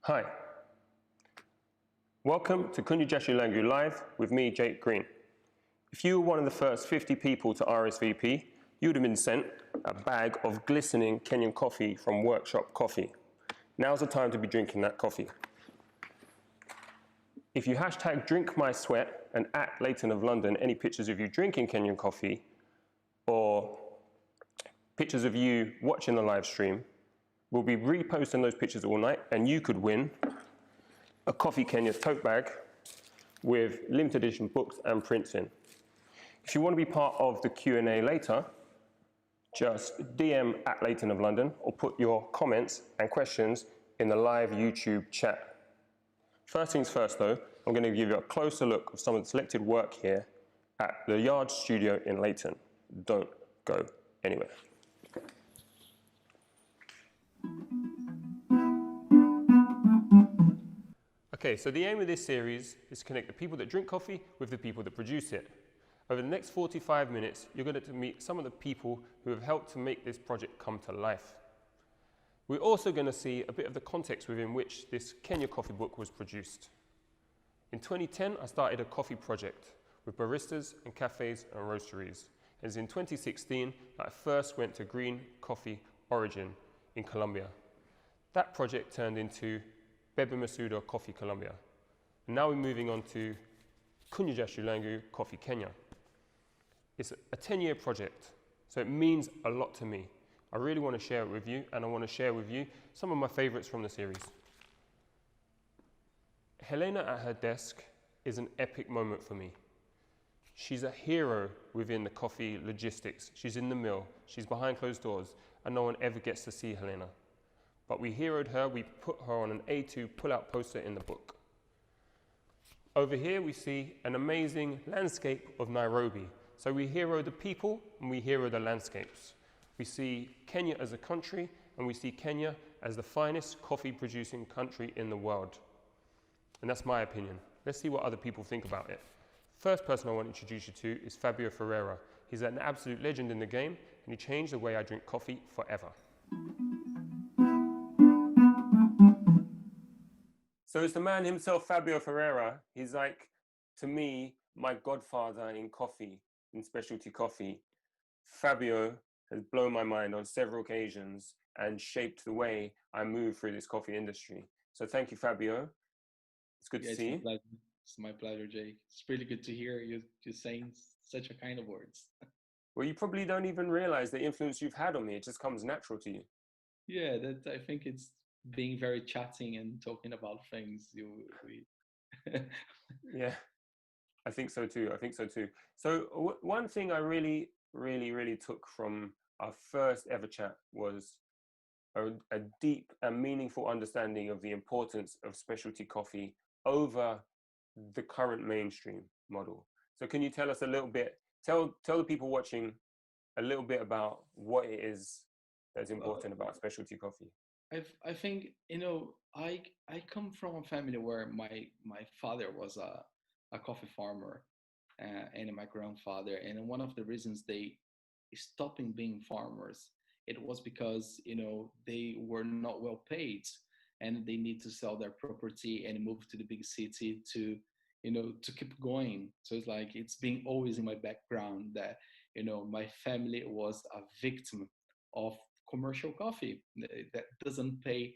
Hi, welcome to Kunywa Jasho Langu Live with me, Jake Green. If you were one of the first 50 people to RSVP, you would have been sent a bag of glistening Kenyan coffee from Workshop Coffee. Now's the time to be drinking that coffee. If you hashtag #DrinkMySweat and @Leighton of London any pictures of you drinking Kenyan coffee or pictures of you watching the live stream, we'll be reposting those pictures all night and you could win a Coffee Kenya tote bag with limited edition books and prints in. If you want to be part of the Q&A later, just DM @Leighton of London or put your comments and questions in the live YouTube chat. First things first though, I'm going to give you a closer look of some of the selected work here at the Yard Studio in Leighton. Don't go anywhere. Okay, so the aim of this series is to connect the people that drink coffee with the people that produce it. Over the next 45 minutes, you're going to meet some of the people who have helped to make this project come to life. We're also going to see a bit of the context within which this Kenya coffee book was produced. In 2010, I started a coffee project with baristas and cafes and roasteries. And it's in 2016 that I first went to Green Coffee Origin in Colombia. That project turned into Bebe Masuda Coffee Colombia. And now we're moving on to Kunywa Jasho Langu Coffee Kenya. It's a 10-year project, so it means a lot to me. I really want to share it with you, and I want to share with you some of my favorites from the series. Helena at her desk is an epic moment for me. She's a hero within the coffee logistics. She's in the mill, she's behind closed doors, and no one ever gets to see Helena. But we heroed her, we put her on an A2 pull-out poster in the book. Over here we see an amazing landscape of Nairobi. So we hero the people and we hero the landscapes. We see Kenya as a country and we see Kenya as the finest coffee producing country in the world. And that's my opinion. Let's see what other people think about it. First person I want to introduce you to is Fabio Ferreira. He's an absolute legend in the game and he changed the way I drink coffee forever. So it's the man himself, Fabio Ferreira. He's like, to me, my godfather in coffee, in specialty coffee. Fabio has blown my mind on several occasions and shaped the way I move through this coffee industry. So thank you, Fabio. It's good to see you. It's my pleasure, Jake. It's really good to hear you saying such a kind of words. Well, you probably don't even realize the influence you've had on me. It just comes natural to you. Yeah, I think it's being very chatting and talking about things. Yeah, I think so too. I think so too. So one thing I really took from our first ever chat was a deep and meaningful understanding of the importance of specialty coffee over the current mainstream model. So can you tell us a little bit, tell the people watching a little bit about what it is that's important about specialty coffee? I think, I come from a family where my father was a coffee farmer and my grandfather. And one of the reasons they stopped being farmers, it was because, they were not well paid and they need to sell their property and move to the big city to keep going. So it's like, it's been always in my background that, my family was a victim of commercial coffee that doesn't pay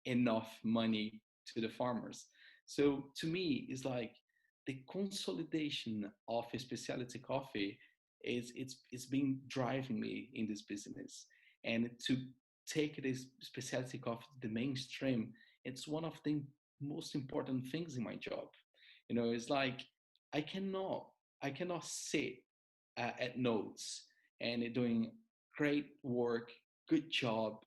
enough money to the farmers. So to me, it's like the consolidation of a specialty coffee it's been driving me in this business. And to take this specialty coffee to the mainstream, it's one of the most important things in my job. It's like I cannot sit at notes and doing great work, good job,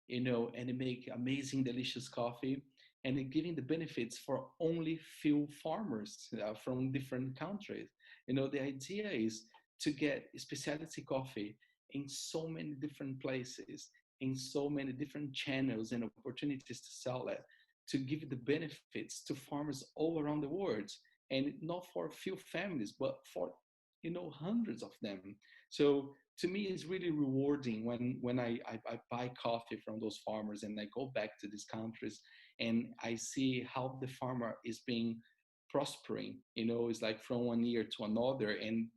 and make amazing, delicious coffee, and giving the benefits for only few farmers from different countries. The idea is to get specialty coffee in so many different places, in so many different channels and opportunities to sell it, to give the benefits to farmers all around the world, and not for a few families, but for hundreds of them. So to me, it's really rewarding when I buy coffee from those farmers and I go back to these countries and I see how the farmer is being prospering. It's like from one year to another, and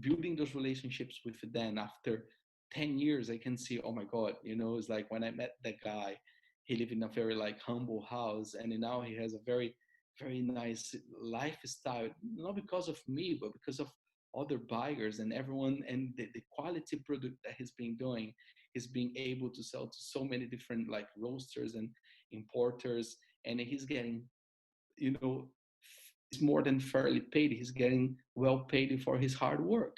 building those relationships with them after 10 years, I can see, oh my God, it's like when I met that guy, he lived in a very like humble house, and now he has a very, very nice lifestyle, not because of me, but because of other buyers and everyone, and the quality product that he's been doing. He's being able to sell to so many different like roasters and importers, and he's getting, is more than fairly paid. He's getting well paid for his hard work,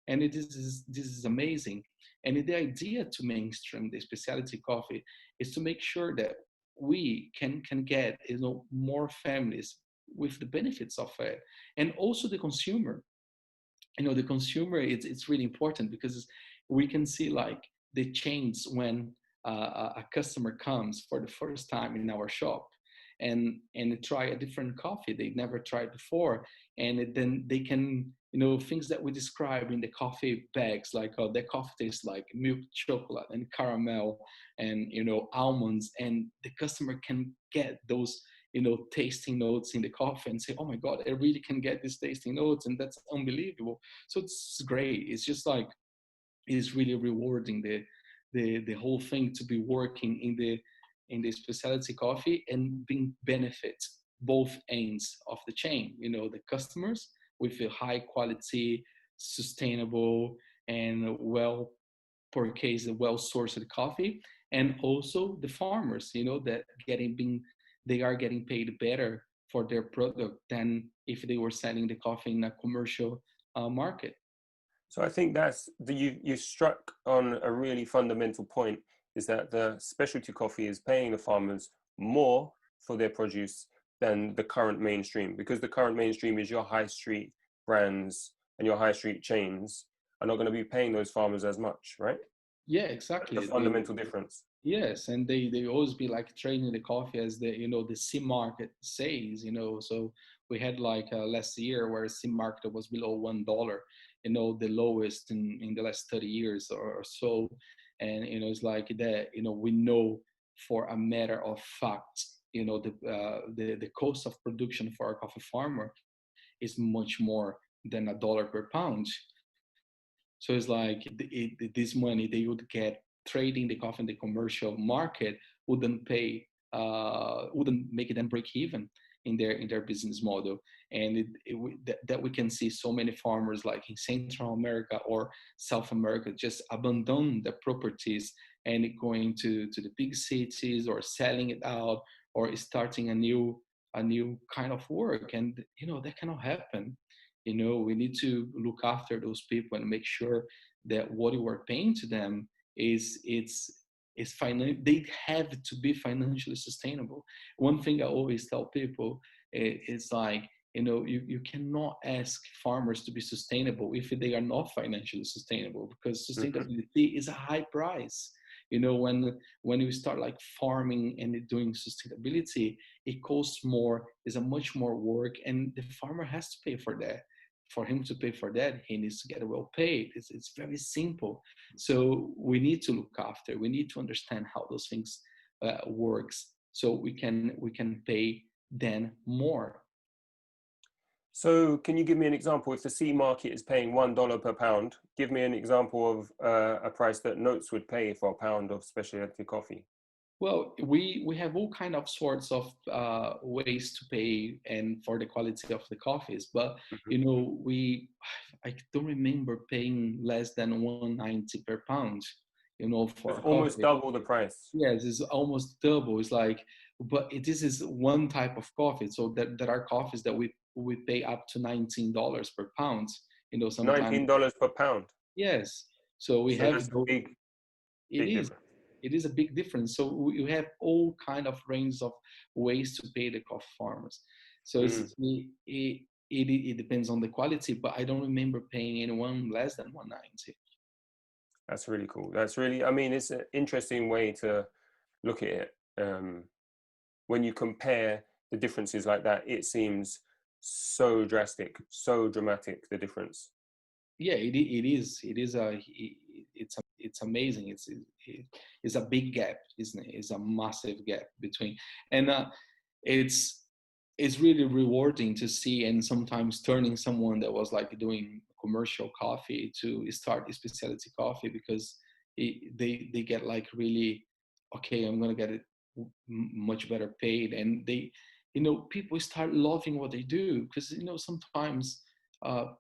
and this is amazing. And the idea to mainstream the specialty coffee is to make sure that we can get more families with the benefits of it, and also the consumer. The consumer, it's really important because we can see like the change when a customer comes for the first time in our shop, and try a different coffee they never tried before, and then they can, things that we describe in the coffee bags, like, oh, that coffee tastes like milk chocolate and caramel and almonds, and the customer can get those tasting notes in the coffee and say, oh my God, I really can get these tasting notes, and that's unbelievable. So it's great. It's just like, it's really rewarding the whole thing to be working in the specialty coffee and being benefit both ends of the chain. The customers with a high quality, sustainable, and well purchased, well sourced coffee, and also the farmers, that they are getting paid better for their product than if they were selling the coffee in a commercial market. So I think you struck on a really fundamental point, is that the specialty coffee is paying the farmers more for their produce than the current mainstream, because the current mainstream is your high street brands and your high street chains are not going to be paying those farmers as much, right? Yeah, That's exactly. the fundamental difference. Yes, and they always be like trading the coffee as the C market says. So we had like last year where C market was below $1, the lowest in the last 30 years or so. And it's like that, we know for a matter of fact, the cost of production for a coffee farmer is much more than $1 per pound. So it's like this money they would get trading the coffee in the commercial market wouldn't make them break even in their business model. And that we can see so many farmers like in Central America or South America just abandon the properties and going to the big cities, or selling it out, or starting a new kind of work. And that cannot happen. We need to look after those people and make sure that what you are paying to them they have to be financially sustainable. One thing I always tell people is like, you cannot ask farmers to be sustainable if they are not financially sustainable, because sustainability is a high price. When you start like farming and doing sustainability, it costs more, is a much more work, and the farmer has to pay for that. For him to pay for that, he needs to get well paid. It's very simple. So we need to look after. We need to understand how those things works, so we can pay them more. So can you give me an example? If the C market is paying $1 per pound, give me an example of a price that Notes would pay for a pound of specialty coffee. Well, we have all kind of sorts of ways to pay and for the quality of the coffees, but I don't remember paying less than 190 per pound, for It's a almost coffee. double the price. Yes, it's almost double. It's like, but this is one type of coffee. So there are coffees that we pay up to $19 per pound. Sometimes. $19 per pound. Yes. So we So have that's a big, it big is. difference. It is a big difference. So you have all kind of range of ways to pay the coffee farmers. So it depends on the quality, but I don't remember paying anyone less than 190. That's really cool. That's really, I mean, it's an interesting way to look at it. When you compare the differences like that, it seems so drastic, so dramatic, the difference. Yeah, it is. It's it's amazing. It's a big gap, isn't it? It's a massive gap between, and it's really rewarding to see, and sometimes turning someone that was like doing commercial coffee to start a specialty coffee, because they get like really, okay, I'm gonna get it much better paid, and they, people start loving what they do, because sometimes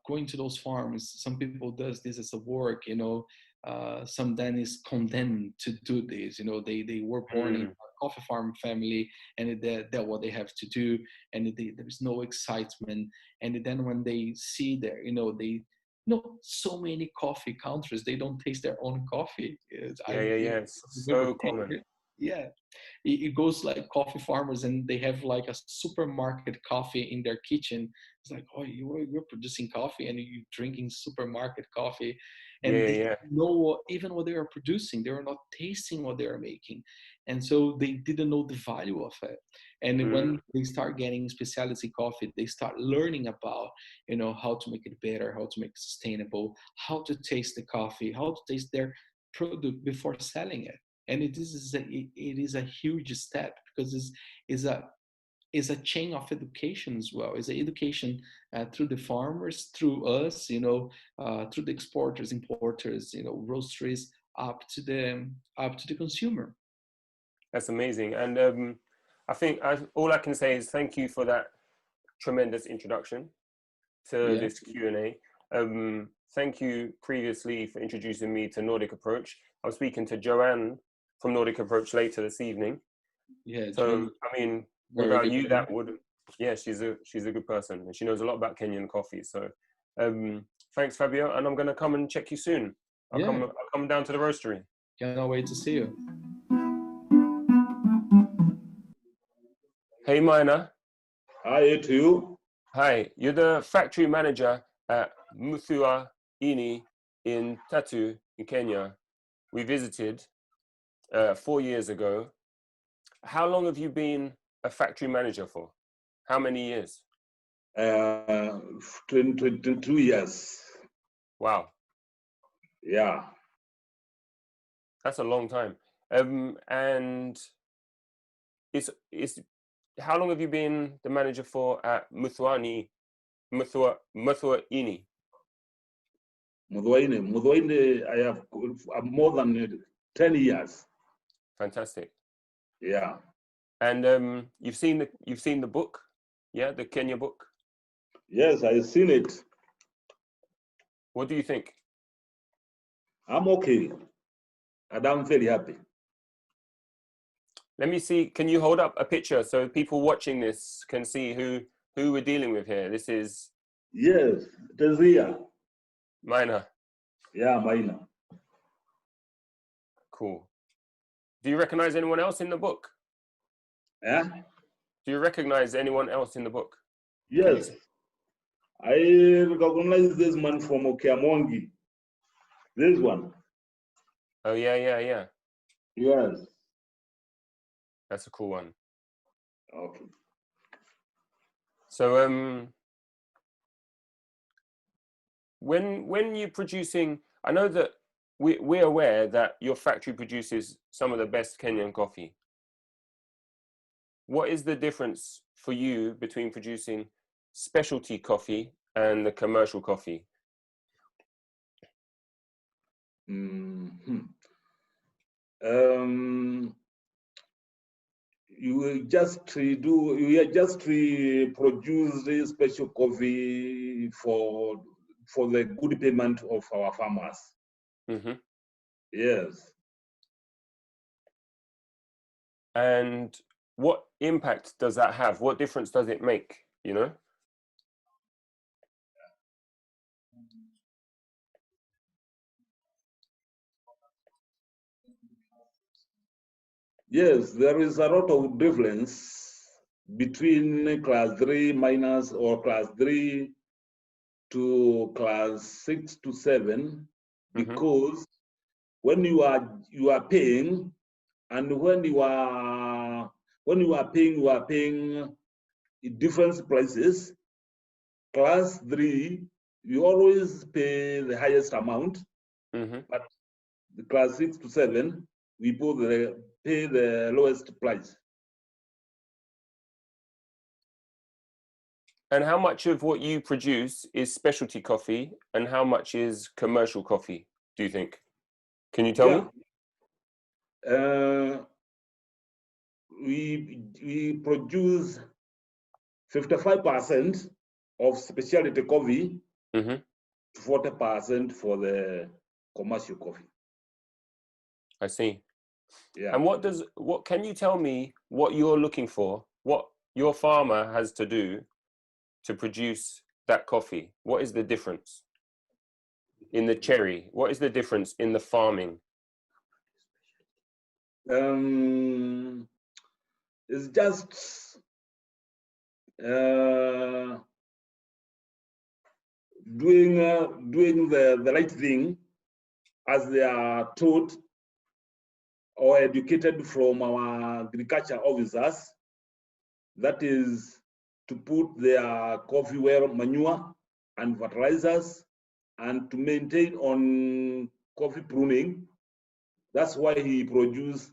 going to those farms, some people does this as a work, some then is condemned to do this, they were born in a coffee farm family, and that's what they have to do, and there's no excitement. And then when they see there, so many coffee countries, they don't taste their own coffee. Yeah. It's so common. Yeah, it goes like coffee farmers, and they have like a supermarket coffee in their kitchen. It's like, oh, you're producing coffee and you're drinking supermarket coffee, and they don't know even what they are producing. They are not tasting what they are making, and so they didn't know the value of it. And when they start getting specialty coffee, they start learning about, how to make it better, how to make it sustainable, how to taste the coffee, how to taste their product before selling it. And it is a huge step, because it's a chain of education as well. It's an education through the farmers, through us, through the exporters, importers, roasteries, up to the consumer. That's amazing. And I think all I can say is thank you for that tremendous introduction to this Q&A. Thank you previously for introducing me to Nordic Approach. I was speaking to Joanne from Nordic Approach later this evening. Yeah. So, I mean, without you, that would, she's a good person, and she knows a lot about Kenyan coffee. So, thanks, Fabio, and I'm going to come and check you soon. I'll come down to the roastery. Cannot wait to see you. Hey, Maina. Hi to you. Hi, you're the factory manager at Muthua-ini in Tatu in Kenya. We visited 4 years ago. How long have you been a factory manager for? How many years? 22 years. Wow. Yeah. That's a long time. And how long have you been the manager for at Muthua-ini? Muthua-ini, I have more than 10 years. Fantastic. Yeah. And you've seen the book, the Kenya book? Yes, I've seen it. What do you think? I'm okay, and I'm very happy. Let me see. Can you hold up a picture so people watching this can see who we're dealing with here? This is... Yes, Tezia. Maina. Yeah, Maina. Cool. Do you recognize anyone else in the book? Yeah. Do you recognize anyone else in the book? Yes. I recognize this man from Okiamongi. This one. Oh, yeah. Yes. That's a cool one. Okay. So, when you're producing, I know that we're aware that your factory produces some of the best Kenyan coffee. What is the difference for you between producing specialty coffee and the commercial coffee? You just produce the special coffee for the good payment of our farmers. Mm-hmm. Yes. And what impact does that have? What difference does it make, Yes, there is a lot of difference between class 3 minors or class 3 to class 6 to 7, because when you are paying, and when you are paying in different places. Class 3, you always pay the highest amount, but the class 6 to 7, we pay the lowest price. And how much of what you produce is specialty coffee and how much is commercial coffee, do you think? Can you tell me? We produce 55% of specialty coffee, 40% for the commercial coffee. I see. Yeah. And what can you tell me what you're looking for, what your farmer has to do to produce that coffee? What is the difference in the cherry? What is the difference in the farming? It's just doing the right thing as they are taught or educated from our agriculture officers. That is to put their coffee well manure and fertilizers and to maintain on coffee pruning. That's why he produced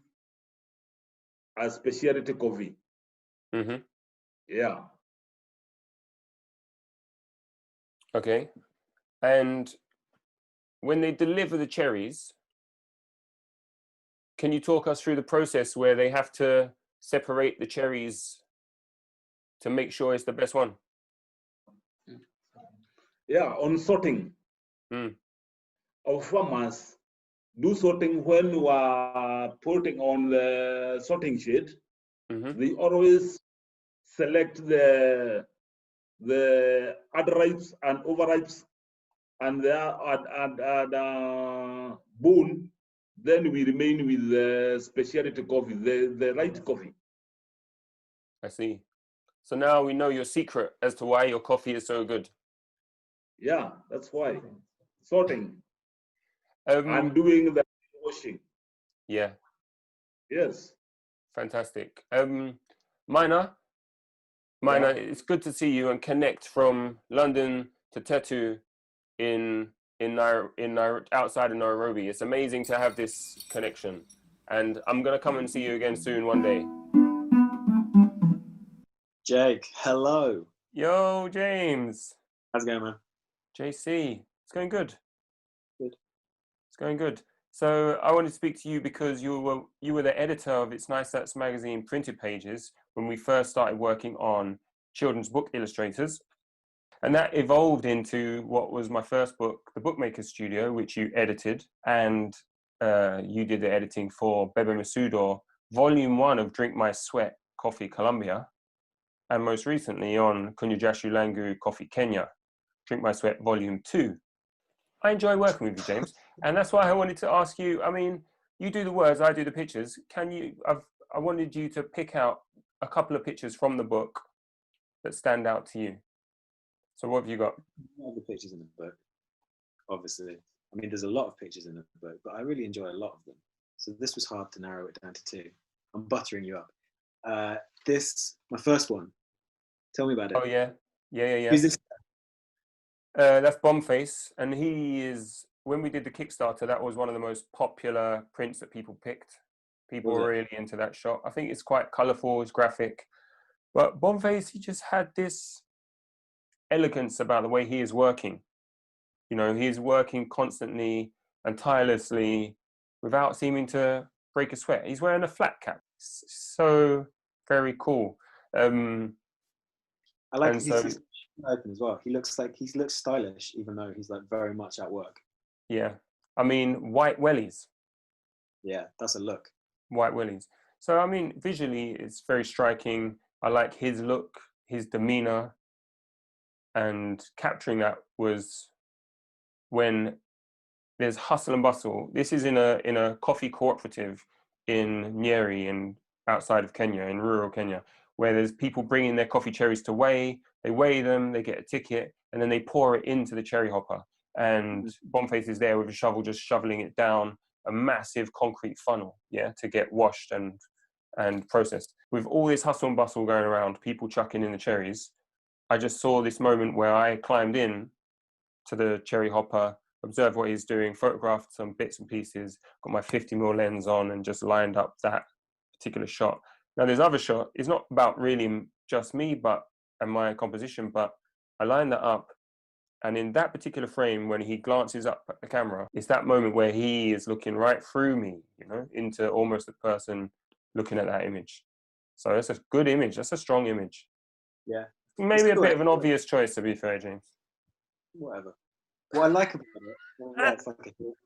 a specialty coffee. Yeah. Okay. And when they deliver the cherries, can you talk us through the process where they have to separate the cherries to make sure it's the best one? Yeah, on sorting. Our farmers do sorting when we are putting on the sorting sheet. They always select the underripes and overripes and the bone. Then we remain with the specialty coffee, the right coffee. I see. So now we know your secret as to why your coffee is so good. Yeah, that's why. Sorting. And doing the washing. Yeah. Yes. Fantastic. Maina, it's good to see you and connect from London to Tetu in outside of Nairobi. It's amazing to have this connection. And I'm going to come and see you again soon one day. Jake, hello. Yo, James. How's it going, man? JC, it's going good. Good. It's going good. So I wanted to speak to you because you were the editor of It's Nice That's magazine printed pages when we first started working on children's book illustrators. And that evolved into what was my first book, The Bookmaker Studio, which you edited. And you did the editing for Bebe Masudor, Volume 1 of Drink My Sweat, Coffee Colombia. And most recently on Kunywa Jasho Langu, Coffee Kenya, Drink My Sweat, Volume 2. I enjoy working with you, James. And that's why I wanted to ask you, I mean, you do the words, I do the pictures. I wanted you to pick out a couple of pictures from the book that stand out to you. So what have you got? All the pictures in the book, obviously. I mean, there's a lot of pictures in the book, but I really enjoy a lot of them. So this was hard to narrow it down to 2. I'm buttering you up. My first one. Tell me about it. Oh, yeah. Yeah. Who's this? That's Bombface. And he is, when we did the Kickstarter, that was one of the most popular prints that people picked. People were really into that shot. I think it's quite colourful, it's graphic. But Bombface, he just had this elegance about the way he is working. You know, he's working constantly and tirelessly without seeming to break a sweat. He's wearing a flat cap. So very cool. I like his open as well. He looks stylish, even though he's like very much at work. Yeah, I mean, white wellies. Yeah, that's a look. White wellies. So I mean, visually, it's very striking. I like his look, his demeanor, and capturing that was when there's hustle and bustle. This is in a coffee cooperative in Nyeri, in outside of Kenya, in rural Kenya, where there's people bringing their coffee cherries to weigh. They weigh them, they get a ticket, and then they pour it into the cherry hopper. And Bombface is there with a shovel, just shoveling it down a massive concrete funnel, to get washed and processed. With all this hustle and bustle going around, people chucking in the cherries, I just saw this moment where I climbed in to the cherry hopper, observed what he's doing, photographed some bits and pieces, got my 50mm lens on and just lined up that particular shot. Now there's other shot, it's not about really just me and my composition, but I lined that up, and in that particular frame, when he glances up at the camera, it's that moment where he is looking right through me, you know, into almost a person looking at that image. So that's a good image, that's a strong image. Yeah. Maybe a bit of an obvious choice, to be fair, James. Whatever. What I like about it, well,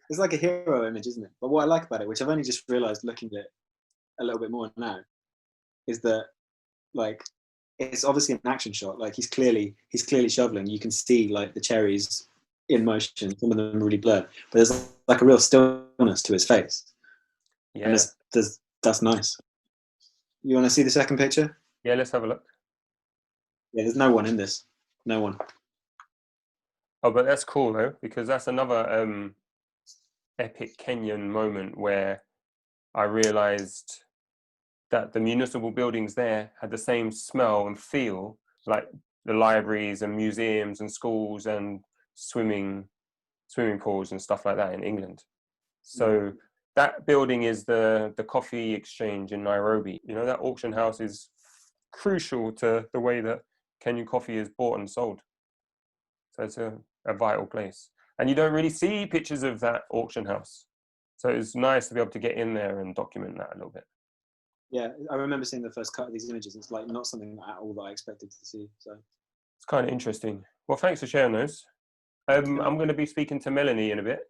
it's like a hero image, isn't it? But what I like about it, which I've only just realised looking at it a little bit more now, is that like it's obviously an action shot. Like he's clearly shoveling. You can see like the cherries in motion. Some of them are really blurred, but there's like a real stillness to his face. Yeah, and that's nice. You want to see the second picture? Yeah, let's have a look. Yeah, there's no one in this. No one. Oh, but that's cool though, because that's another epic Kenyan moment where I realized that the municipal buildings there had the same smell and feel like the libraries and museums and schools and swimming pools and stuff like that in England. So that building is the coffee exchange in Nairobi. You know, that auction house is crucial to the way that Kenyan coffee is bought and sold. So it's a vital place. And you don't really see pictures of that auction house. So it's nice to be able to get in there and document that a little bit. Yeah, I remember seeing the first cut of these images. It's like not something at all that I expected to see. So it's kind of interesting. Well, thanks for sharing those. I'm going to be speaking to Melanie in a bit.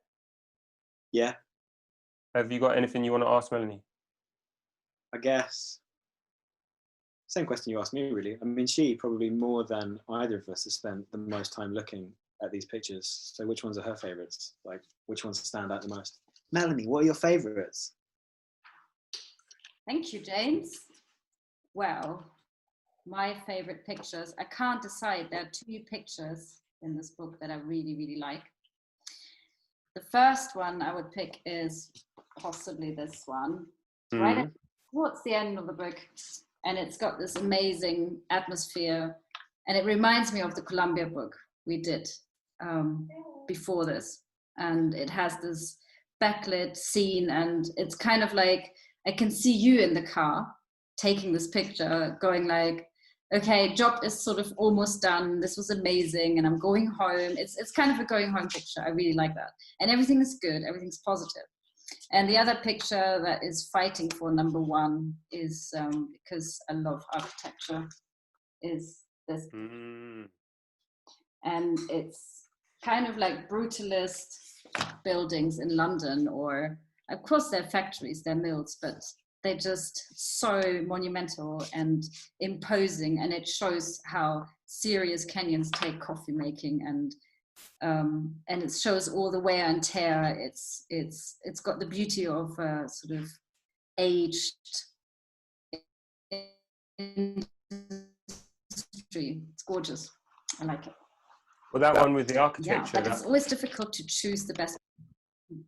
Yeah. Have you got anything you want to ask Melanie? I guess same question you asked me, really. I mean, she probably more than either of us has spent the most time looking at these pictures. So which ones are her favourites? Like, which ones stand out the most? Melanie, what are your favourites? Thank you, James. Well, my favourite pictures, I can't decide. There are two pictures in this book that I really, really like. The first one I would pick is possibly this one, right towards the end of the book. And it's got this amazing atmosphere. And it reminds me of the Columbia book we did before this. And it has this backlit scene, and it's kind of like, I can see you in the car taking this picture, going like, okay, job is sort of almost done. This was amazing, and I'm going home. It's kind of a going home picture. I really like that. And everything is good. Everything's positive. And the other picture that is fighting for number one is, because I love architecture, is this. And it's kind of like brutalist buildings in London, or of course they're factories, they're mills, but they're just so monumental and imposing, and it shows how serious Kenyans take coffee making, and it shows all the wear and tear. It's got the beauty of sort of aged industry. It's gorgeous. I like it. Well, that one with the architecture. Yeah, but it's always difficult to choose the best.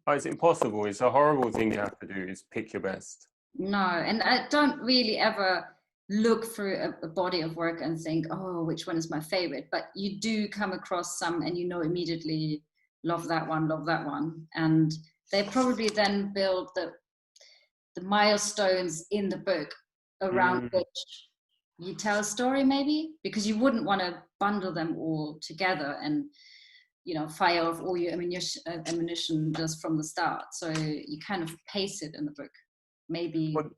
Oh, it's impossible. It's a horrible thing you have to do, is pick your best. No, and I don't really ever look through a body of work and think, oh, which one is my favorite? But you do come across some and you know immediately, love that one. And they probably then build the milestones in the book around which you tell a story, maybe, because you wouldn't want to bundle them all together and, you know, fire off all your ammunition just from the start. So you kind of pace it in the book. Maybe. Well,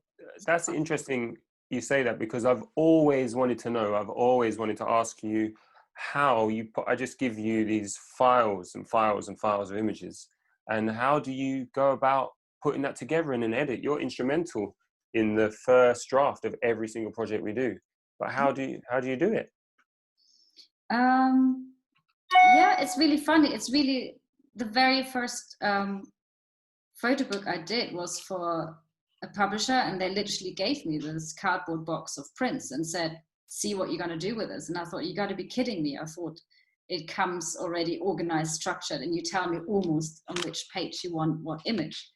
that's interesting you say that, because I've always wanted to know, I've always wanted to ask you how you put, I just give you these files and files and files of images, and how do you go about putting that together in an edit? You're instrumental in the first draft of every single project we do, but how do you do it? Yeah, it's really funny. It's really the very first photo book I did was for a publisher, and they literally gave me this cardboard box of prints and said, see what you're going to do with this. And I thought, you got to be kidding me. I thought it comes already organized, structured, and you tell me almost on which page you want what image.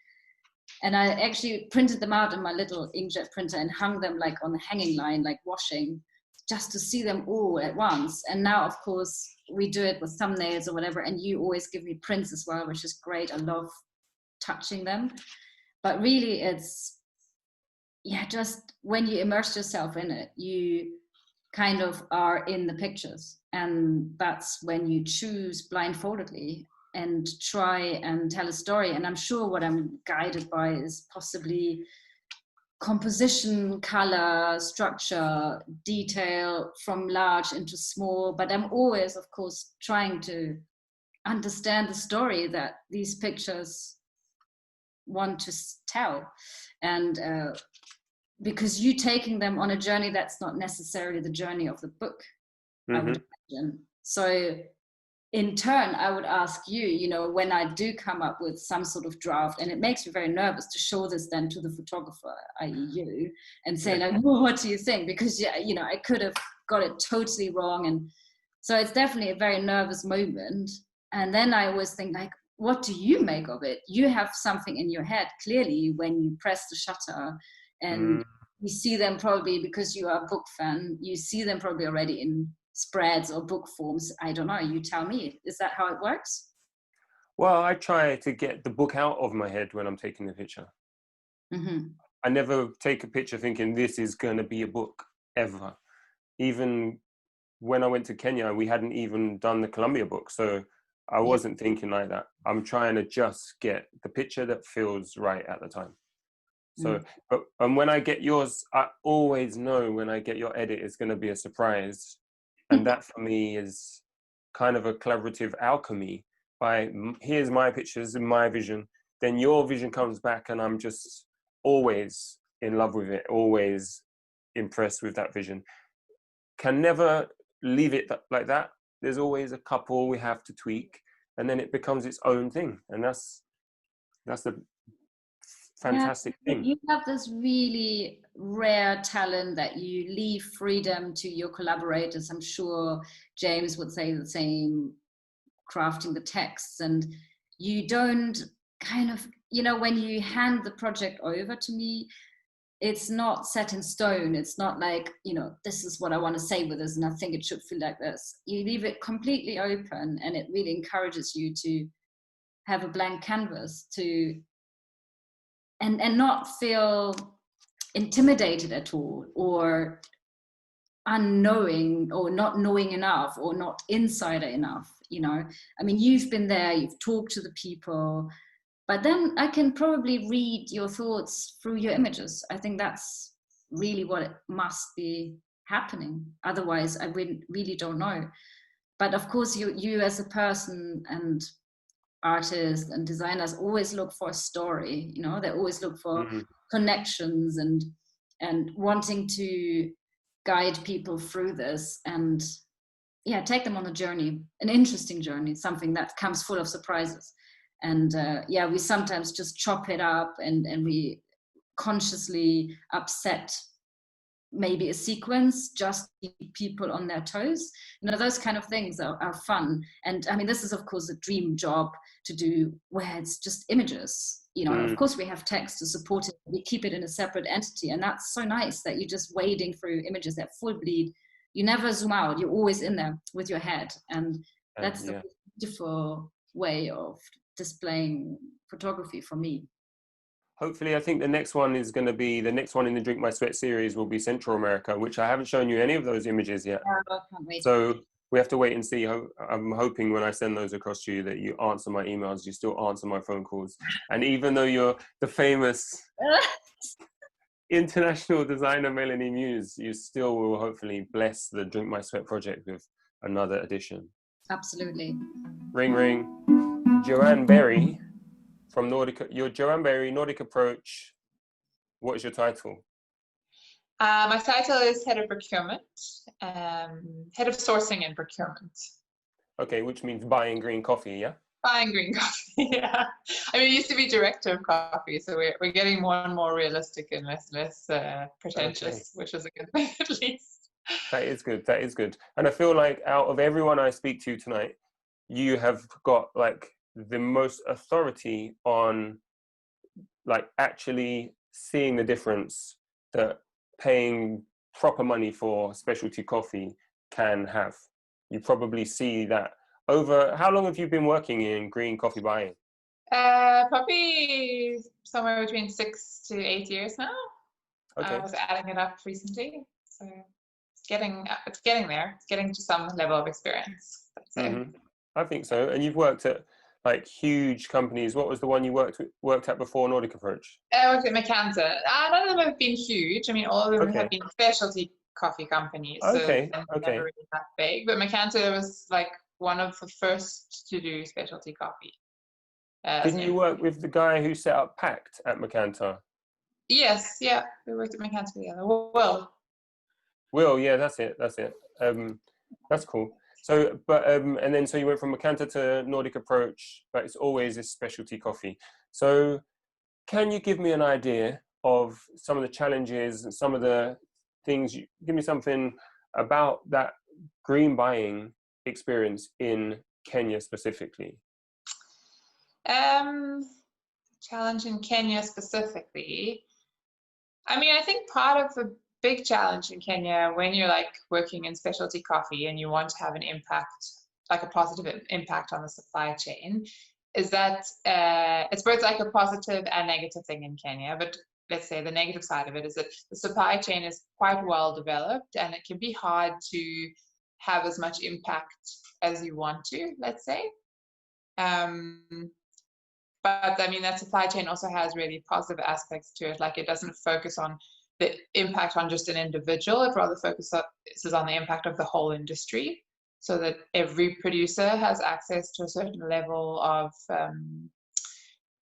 And I actually printed them out in my little inkjet printer and hung them like on the hanging line, like washing. just to see them all at once. And now, of course, we do it with thumbnails or whatever, and you always give me prints as well, which is great. I love touching them. But really, it's, yeah, just when you immerse yourself in it, you kind of are in the pictures. And that's when you choose blindfoldedly and try and tell a story. And I'm sure what I'm guided by is possibly composition, color, structure, detail, from large into small. But I'm always, of course, trying to understand the story that these pictures want to tell. And because you taking them on a journey that's not necessarily the journey of the book, I would imagine. So in turn, I would ask you, you know, when I do come up with some sort of draft, and it makes me very nervous to show this then to the photographer, i.e. you, and say like, well, what do you think? Because, yeah, you know, I could have got it totally wrong. And so it's definitely a very nervous moment. And then I always think like, what do you make of it? You have something in your head, clearly, when you press the shutter, and you see them probably, because you are a book fan, you see them probably already in spreads or book forms. I don't know, you tell me. Is that how it works? Well, I try to get the book out of my head when I'm taking the picture. I never take a picture thinking this is going to be a book, ever. Even when I went to Kenya, we hadn't even done the Columbia book, so I wasn't thinking like that. I'm trying to just get the picture that feels right at the time. So, and when I get yours, I always know when I get your edit, it's going to be a surprise. And that for me is kind of a collaborative alchemy. By here's my pictures and my vision, then your vision comes back, and I'm just always in love with it, always impressed with that vision. Can never leave it like that. There's always a couple we have to tweak, and then it becomes its own thing. And that's the fantastic thing. You have this really rare talent that you leave freedom to your collaborators. I'm sure James would say the same, crafting the texts, and you don't kind of, you know, when you hand the project over to me, it's not set in stone. It's not like, you know, this is what I want to say with this, and I think it should feel like this. You leave it completely open, and it really encourages you to have a blank canvas to and not feel intimidated at all, or unknowing, or not knowing enough, or not insider enough. You know, I mean, you've been there, you've talked to the people, but then I can probably read your thoughts through your images. I think that's really what it must be happening. Otherwise, I really don't know. But of course, you as a person and artists and designers always look for a story. You know, they always look for connections and wanting to guide people through this, and yeah, take them on a journey, an interesting journey, something that comes full of surprises. And yeah, we sometimes just chop it up, and we consciously upset maybe a sequence just to keep people on their toes. You know, those kind of things are fun. And I mean, this is of course a dream job to do, where it's just images. You know, of course we have text to support it, we keep it in a separate entity, and that's so nice that you're just wading through images that full bleed. You never zoom out, you're always in there with your head, and that's the beautiful way of displaying photography for me. Hopefully, I think the next one is going to be, the next one in the Drink My Sweat series will be Central America, which I haven't shown you any of those images yet. I can't wait. So we have to wait and see. I'm hoping when I send those across to you that you answer my emails, you still answer my phone calls. And even though you're the famous international designer Melanie Mues, you still will hopefully bless the Drink My Sweat project with another edition. Absolutely. Ring, ring. Joanne Berry from Nordic. Your Joanne Berry, Nordic Approach. What is your title? My title is Head of Procurement, Head of Sourcing and Procurement. Okay, which means buying green coffee, yeah? Buying green coffee, yeah. I mean, it used to be Director of Coffee, so we're getting more and more realistic and less pretentious, which is a good thing at least. That is good, that is good. And I feel like out of everyone I speak to tonight, you have got like the most authority on like actually seeing the difference that paying proper money for specialty coffee can have. You probably see that over, how long have you been working in green coffee buying? Probably somewhere between 6 to 8 years now. Okay. I was adding it up recently, so it's getting there. It's getting to some level of experience, I'd say. I think so. And you've worked at like huge companies. What was the one you worked at before Nordic approach? I worked at Macanta. None of them have been huge. I mean, all of them Okay. have been specialty coffee companies. Okay, So okay. never really that big. But Macanta was like one of the first to do specialty coffee. Didn't you work with the guy who set up Pact at Macanta? Yes, yeah, we worked at Macanta together. Will, yeah, that's it. That's cool. So, but and then so you went from Macanta to Nordic approach, but it's always this specialty coffee. So, can you give me an idea of some of the challenges and some of the things? Give me something about that green buying experience in Kenya specifically. Challenge in Kenya specifically. I mean, I think part of the big challenge in Kenya when you're like working in specialty coffee and you want to have an impact, like a positive impact on the supply chain, is that it's both like a positive and negative thing in Kenya. But let's say the negative side of it is that the supply chain is quite well developed and it can be hard to have as much impact as you want to, let's say. But I mean, that supply chain also has really positive aspects to it. Like it doesn't focus on the impact on just an individual. It rather focuses on the impact of the whole industry, so that every producer has access to a certain level of,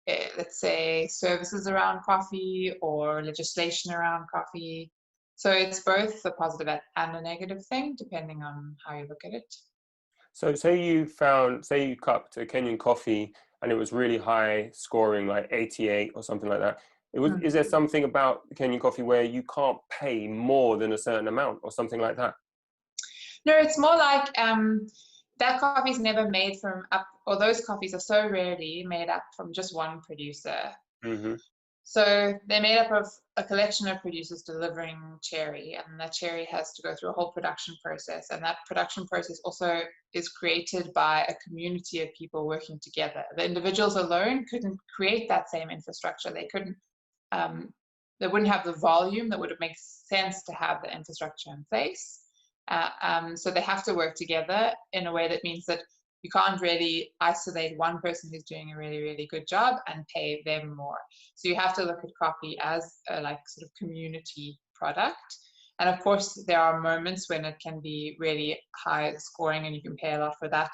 let's say, services around coffee or legislation around coffee. So it's both a positive and a negative thing, depending on how you look at it. So say you cupped a Kenyan coffee and it was really high scoring, like 88 or something like that. Is there something about Kenyan coffee where you can't pay more than a certain amount or something like that? No, it's more like that coffee is never made from or those coffees are so rarely made up from just one producer. So they're made up of a collection of producers delivering cherry, and that cherry has to go through a whole production process. And that production process also is created by a community of people working together. The individuals alone couldn't create that same infrastructure. They couldn't, they wouldn't have the volume that would make sense to have the infrastructure in place. So they have to work together in a way that means that you can't really isolate one person who's doing a really, really good job and pay them more. So you have to look at coffee as a like sort of community product. And of course, there are moments when it can be really high scoring and you can pay a lot for that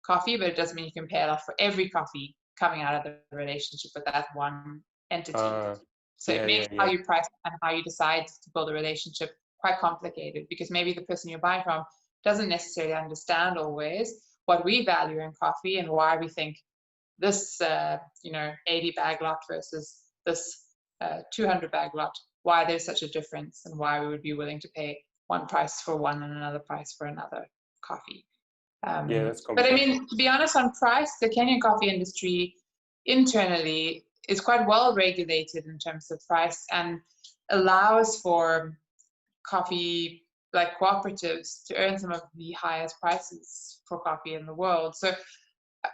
coffee, but it doesn't mean you can pay a lot for every coffee coming out of the relationship with that one entity. So it makes how you price and how you decide to build a relationship quite complicated, because maybe the person you're buying from doesn't necessarily understand always what we value in coffee and why we think this 80 bag lot versus this 200 bag lot, why there's such a difference and why we would be willing to pay one price for one and another price for another coffee. That's complicated. But I mean, to be honest, on price, the Kenyan coffee industry internally is quite well regulated in terms of price and allows for coffee like cooperatives to earn some of the highest prices for coffee in the world. So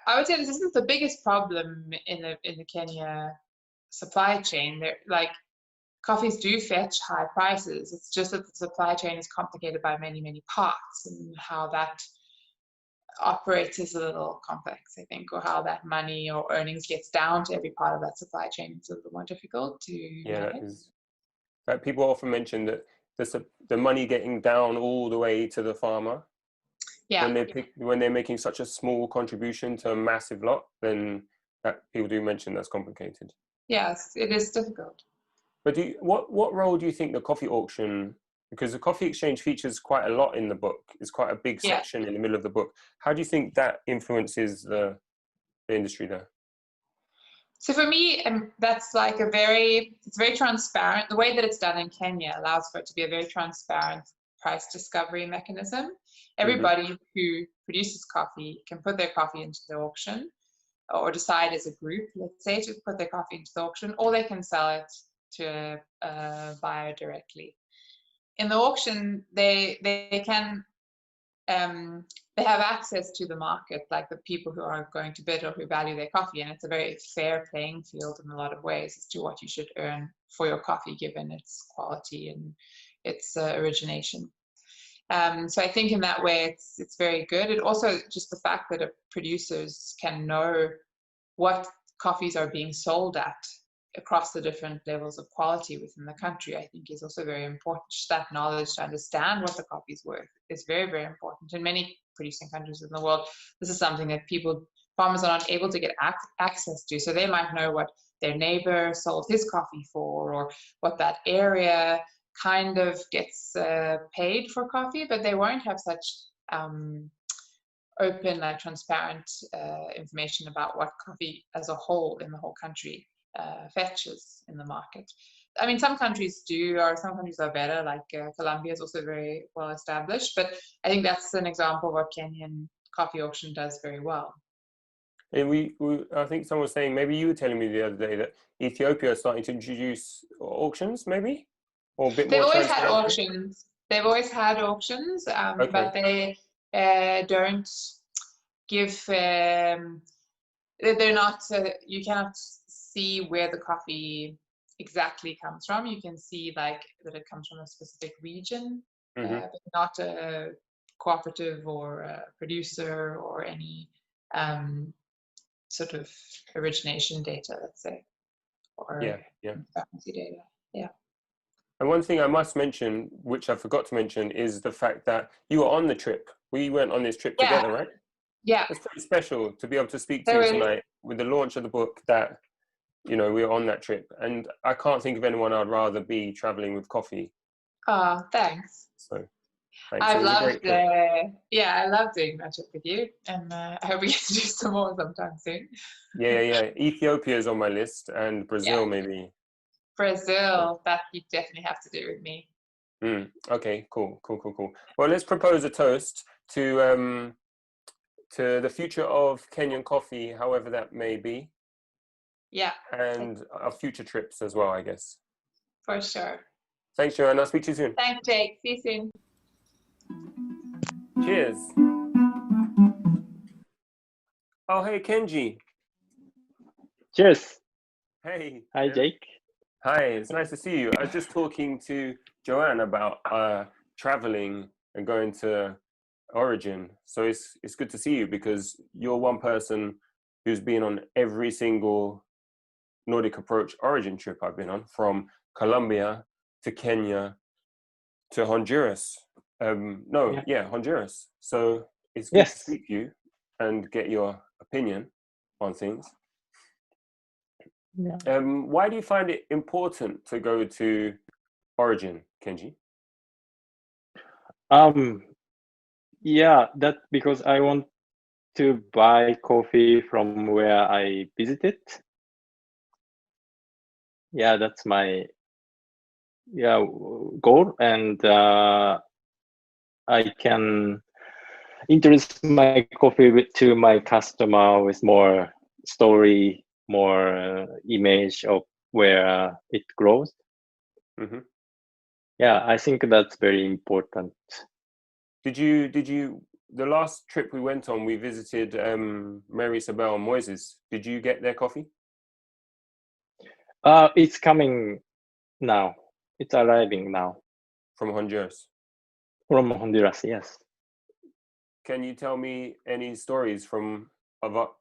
I would say this isn't the biggest problem in the Kenya supply chain. They're, like, coffees do fetch high prices. It's just that the supply chain is complicated by many, many parts, and how that operates is a little complex, I think, or how that money or earnings gets down to every part of that supply chain is a little more difficult to manage. That people often mention that the money getting down all the way to the farmer. When they're making such a small contribution to a massive lot, then that people do mention that's complicated. Yes, it is difficult. But what role do you think the coffee auction, because the coffee exchange features quite a lot in the book, it's quite a big section in the middle of the book. How do you think that influences the industry there? So for me, that's like it's very transparent. The way that it's done in Kenya allows for it to be a very transparent price discovery mechanism. Everybody who produces coffee can put their coffee into the auction, or decide as a group, let's say, to put their coffee into the auction, or they can sell it to a buyer directly. in the auction, they can they have access to the market, like the people who are going to bid or who value their coffee, and it's a very fair playing field in a lot of ways as to what you should earn for your coffee given its quality and its origination. So I think in that way it's very good. It also just the fact that producers can know what coffees are being sold at across the different levels of quality within the country, I think is also very important. Just that knowledge to understand what the coffee is worth is very, very important. In many producing countries in the world, this is something that farmers are not able to get access to. So they might know what their neighbor sold his coffee for, or what that area kind of gets paid for coffee, but they won't have such open, transparent information about what coffee as a whole in the whole country fetches in the market. I mean, some countries do, or some countries are better, like Colombia is also very well established, but I think that's an example of what Kenyan coffee auction does very well. And I think someone was saying, maybe you were telling me the other day that Ethiopia is starting to introduce auctions, maybe? Or a bit more. They've always had auctions. They've always had auctions, Okay. but they don't give, they're not, you cannot see where the coffee exactly comes from. You can see like that it comes from a specific region, but not a cooperative or a producer or any sort of origination data, let's say, or transparency data. Yeah. And one thing I must mention, which I forgot to mention, is the fact that you were on the trip. We went on this trip together, right? Yeah. It's pretty special to be able to speak to you tonight with the launch of the book that, you know, we were on that trip. And I can't think of anyone I'd rather be traveling with coffee. Oh, thanks. So, thanks. I loved doing that trip with you, and I hope we get to do some more sometime soon. Yeah. Ethiopia is on my list, and Brazil maybe. Brazil, that you definitely have to do with me. Okay, cool. Well, let's propose a toast to the future of Kenyan coffee, however that may be. Yeah. And our future trips as well, I guess. For sure. Thanks, Joanne. I'll speak to you soon. Thanks, Jake. See you soon. Cheers. Oh, hey, Kenji. Cheers. Hey. Hi, Jake. Hi, it's nice to see you. I was just talking to Joanne about traveling and going to Origin. So it's good to see you because you're one person who's been on every single Nordic Approach Origin trip I've been on, from Colombia to Kenya to Honduras. Honduras. So it's good to speak to you and get your opinion on things. Yeah. Why do you find it important to go to Origin, Kenji? That's because I want to buy coffee from where I visited. Yeah, that's my goal, and I can introduce my coffee to my customer with more story, more image of where it grows. Yeah, I think that's very important. Did you the last trip we went on, we visited Mary Isabel and Mues. Did you get their coffee? It's coming now. It's arriving now. From Honduras? From Honduras, yes. Can you tell me any stories from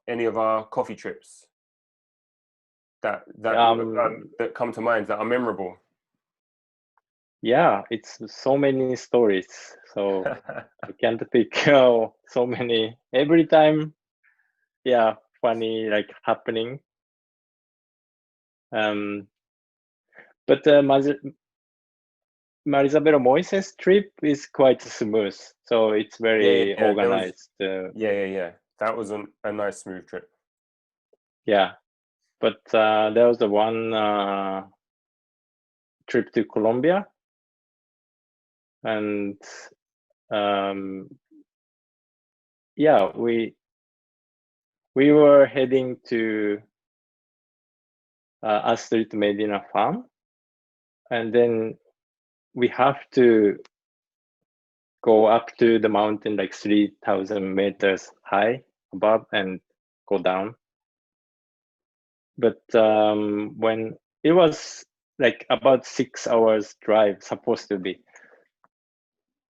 any of our coffee trips that come to mind, that are memorable? Yeah, it's so many stories. So I can't pick so many. Every time, funny, like happening. But Marisabel Moises trip is quite smooth, so it's very organized. That was a nice smooth trip. Yeah, but there was the one trip to Colombia, and we were heading to Astrid Medina farm, and then we have to go up to the mountain like 3,000 meters high above and go down. But when it was like about 6 hours drive supposed to be,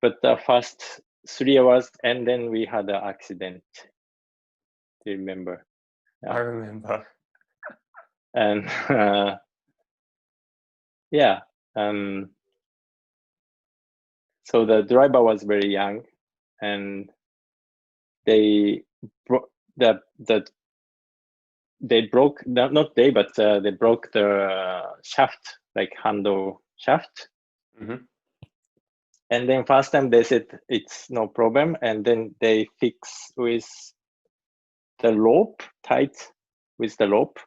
but the first 3 hours and then we had an accident. Do you remember? I remember. And yeah, so the driver was very young, and they broke they broke the shaft, like handle shaft. Mm-hmm. And then first time they said it's no problem, and then they fix with the rope, tight with the rope,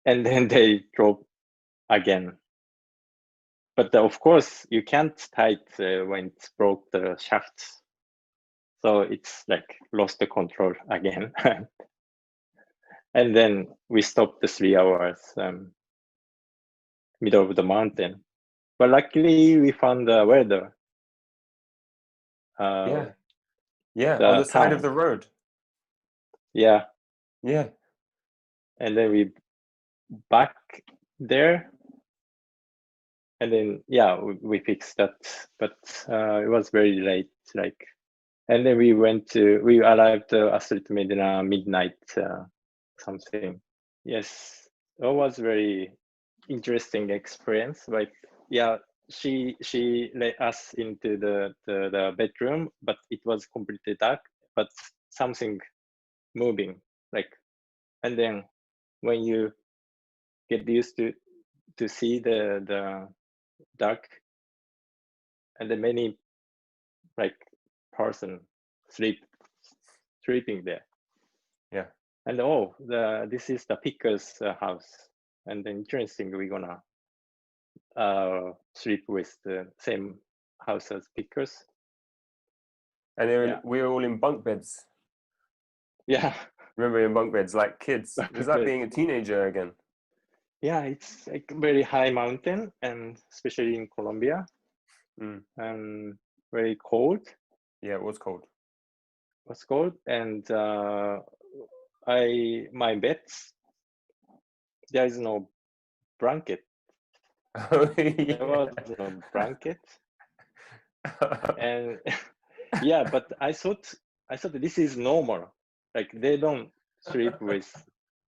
and then they drove again. But of course you can't tight when it's broke the shaft, so it's like lost the control again. And then we stopped the 3 hours middle of the mountain, but luckily we found the weather. Yeah, the on the side of town. the road. Yeah, Yeah. and then we back there, and then we fixed that, but it was very late, like, and then we arrived to Astrid Medina midnight something. Yes, it was very interesting experience. Like, yeah, she let us into the bedroom, but it was completely dark, but something moving, like, and then when you get used to see the dark, and then many like person sleeping there. Yeah. And this is the picker's house, and then interesting, we're gonna sleep with the same house as pickers. And we were all in bunk beds. Yeah. Remember, in bunk beds like kids. It was like being a teenager again. Yeah, it's like very high mountain, and especially in Colombia, and very cold. Yeah, it was cold. It was cold, and my beds, there is no blanket. Oh, yeah. There was no blanket. And yeah, but I thought this is normal. Like, they don't sleep with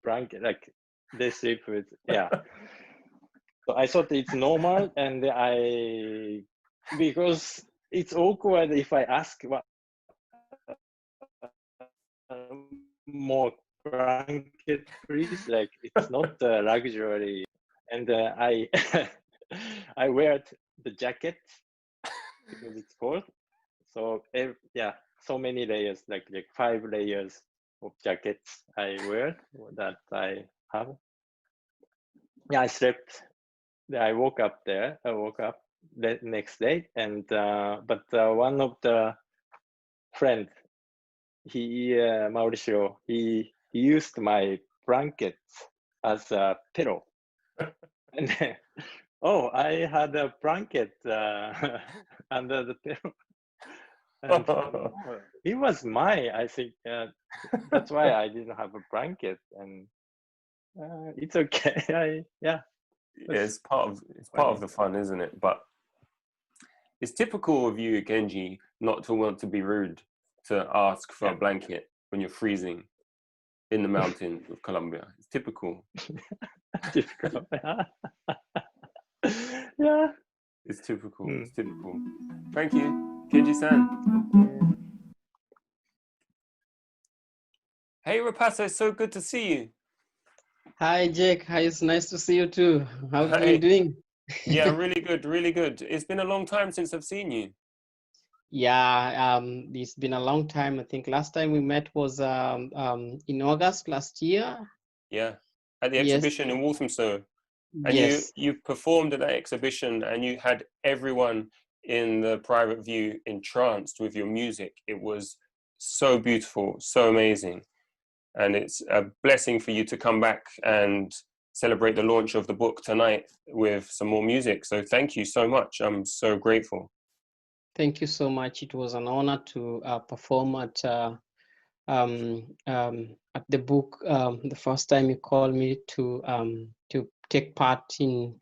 blanket, like they sleep with, yeah. So I thought it's normal, and because it's awkward if I ask what more blanket, please. Like, it's not a luxury, and I I wear the jacket because it's cold. So so many layers, like 5 layers of jackets I wear that I have. Yeah, I slept. I woke up there. I woke up the next day, and but one of the friend, Mauricio, he used my blanket as a pillow, and then, I had a blanket under the pillow. And it was mine, I think. That's why I didn't have a blanket, and it's okay. It's part of the fun, isn't it? But it's typical of you, Kenji, not to want to be rude, to ask for a blanket when you're freezing in the mountains of Colombia. It's typical. Typical. Yeah. It's typical. It's typical. Thank you, Kenji-san. Hey, Rapasa, it's so good to see you. Hi, Jake. Hi, it's nice to see you too. How are you doing? Yeah, really good, really good. It's been a long time since I've seen you. Yeah, it's been a long time. I think last time we met was in August last year. Yeah, at the exhibition in Walthamstow. And you performed at that exhibition, and you had everyone in the private view entranced with your music. It was so beautiful, so amazing. And it's a blessing for you to come back and celebrate the launch of the book tonight with some more music. So thank you so much. I'm so grateful. Thank you so much. It was an honor to perform at the book. The first time you called me to take part in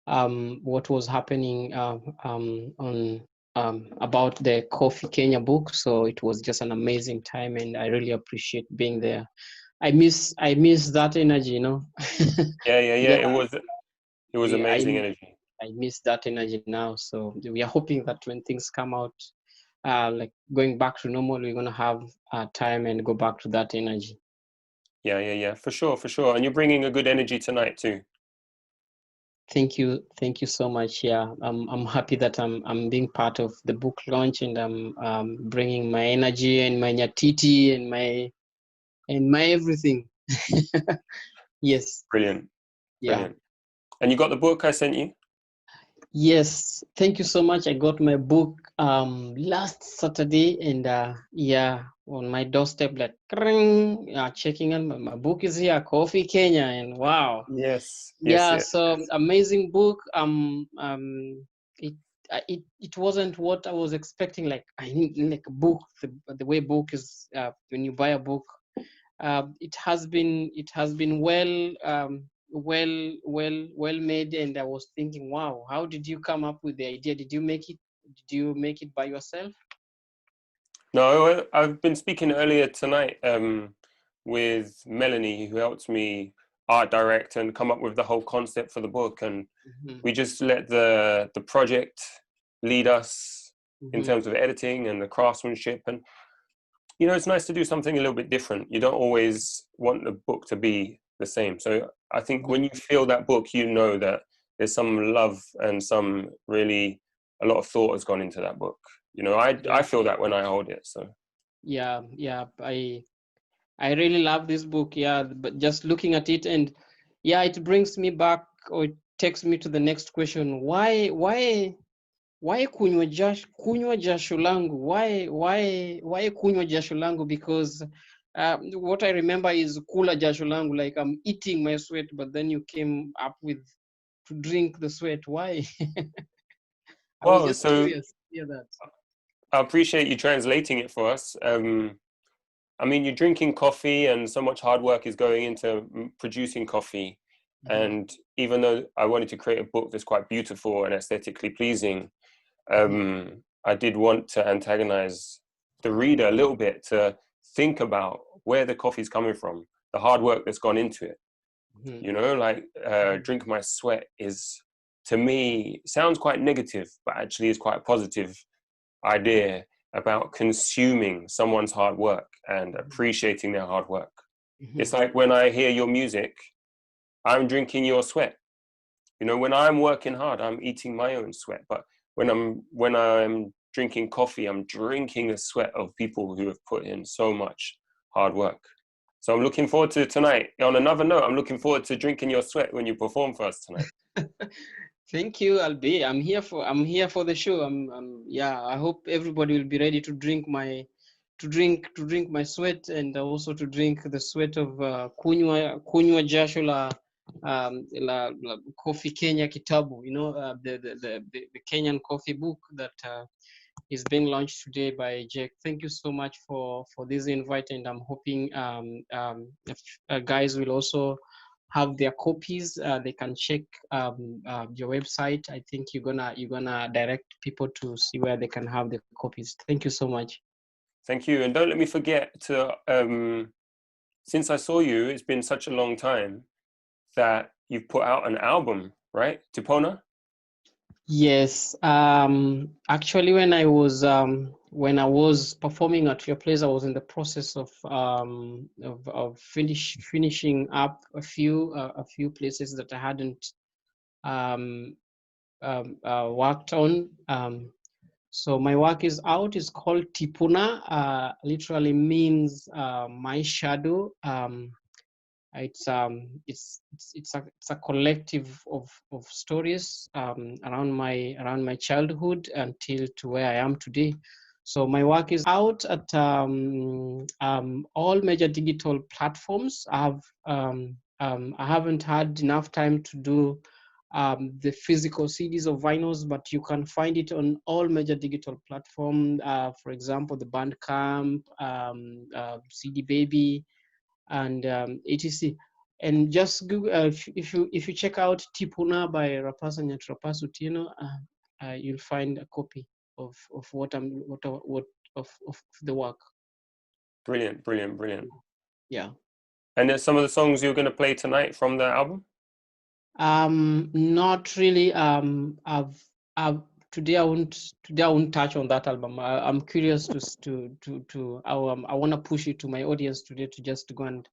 what was happening on about the Coffee Kenya book. So it was just an amazing time, and I really appreciate being there. I miss that energy, you know. Yeah. Yeah. It was amazing energy. I miss that energy now. So we are hoping that when things come out, like going back to normal, we're gonna have time and go back to that energy. Yeah, for sure. And you're bringing a good energy tonight too. Thank you so much. Yeah, I'm happy that I'm being part of the book launch, and I'm bringing my energy and my Nyatiti and my everything. Yes. Brilliant. Yeah. And you got the book I sent you? Yes, thank you so much. I got my book last Saturday, and yeah, on my doorstep, like checking in. My book is here, Coffee Kenya, and wow. Yes. So amazing book. It wasn't what I was expecting. Like I need like a book. The way book is when you buy a book, it has been well made, and I was thinking, wow, how did you come up with the idea? Did you make it by yourself? No, I've been speaking earlier tonight with Melanie, who helped me art direct and come up with the whole concept for the book, and we just let the project lead us in terms of editing and the craftsmanship. And you know, it's nice to do something a little bit different. You don't always want the book to be the same. So I think when you feel that book, you know that there's some love and some really a lot of thought has gone into that book. You know, I feel that when I hold it. So yeah, I really love this book. Yeah, but just looking at it, and yeah, it brings me back, or it takes me to the next question. Why Kunywa Jasho Langu? Why Kunywa Jasho Langu? Because what I remember is Kula Jasho Langu, like I'm eating my sweat, but then you came up with to drink the sweat. Why? I was just curious to hear that. I appreciate you translating it for us. I mean, you're drinking coffee, and so much hard work is going into producing coffee. And even though I wanted to create a book that's quite beautiful and aesthetically pleasing, I did want to antagonize the reader a little bit to think about where the coffee's coming from, the hard work that's gone into it. You know, like drink my sweat is, to me, sounds quite negative, but actually is quite a positive idea about consuming someone's hard work and appreciating their hard work. It's like when I hear your music, I'm drinking your sweat. You know, when I'm working hard, I'm eating my own sweat. But when I'm drinking coffee, I'm drinking the sweat of people who have put in so much hard work. So I'm looking forward to tonight. On another note, I'm looking forward to drinking your sweat when you perform for us tonight. Thank you, Albi. I'm here for the show. Yeah, I hope everybody will be ready to drink my sweat, and also to drink the sweat of Kunywa Jasho la Coffee Kenya Kitabu. You know, the Kenyan coffee book that is being launched today by Jake. Thank you so much for this invite, and I'm hoping guys will also have their copies. They can check your website. I think you're gonna direct people to see where they can have the copies. Thank you so much. Thank you, and don't let me forget to. Since I saw you, it's been such a long time that you've put out an album, right, Tipona? Yes. Actually, when I was performing at your place, I was in the process of finishing up a few places that I hadn't worked on. So my work is out. It's called Tipuna. Literally means my shadow. It's a collective of stories around my childhood until to where I am today. So my work is out at all major digital platforms. I have I haven't had enough time to do the physical CDs of vinyls, but you can find it on all major digital platforms. For example, the Bandcamp, CD Baby, and etc. And just Google, if you check out Tipuna by Rapasa Nyatrapasa Otieno, you'll find a copy of what of the work. Brilliant. Yeah. And there's some of the songs you're going to play tonight from the album? Not really. Today I won't touch on that album. I'm curious I want to push it to my audience today to just go and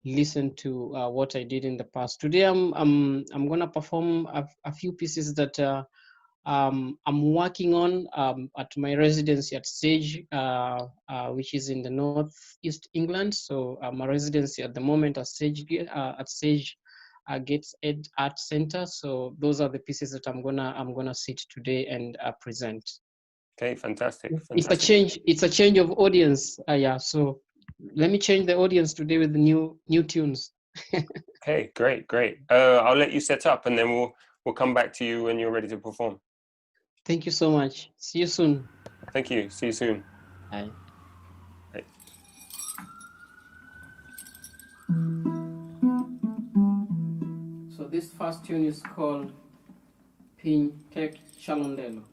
listen to what I did in the past. Today I'm gonna perform a few pieces that I'm working on at my residency at Sage, which is in the northeast England. So my residency at the moment at Sage Gates Ed Art Center. So those are the pieces that I'm gonna sit today and present. Okay, fantastic. It's a change of audience. Yeah. So let me change the audience today with the new tunes. Okay, great. I'll let you set up, and then we'll come back to you when you're ready to perform. Thank you so much. See you soon. Thank you. See you soon. Bye. Bye. So this first tune is called Tek Chalondelo.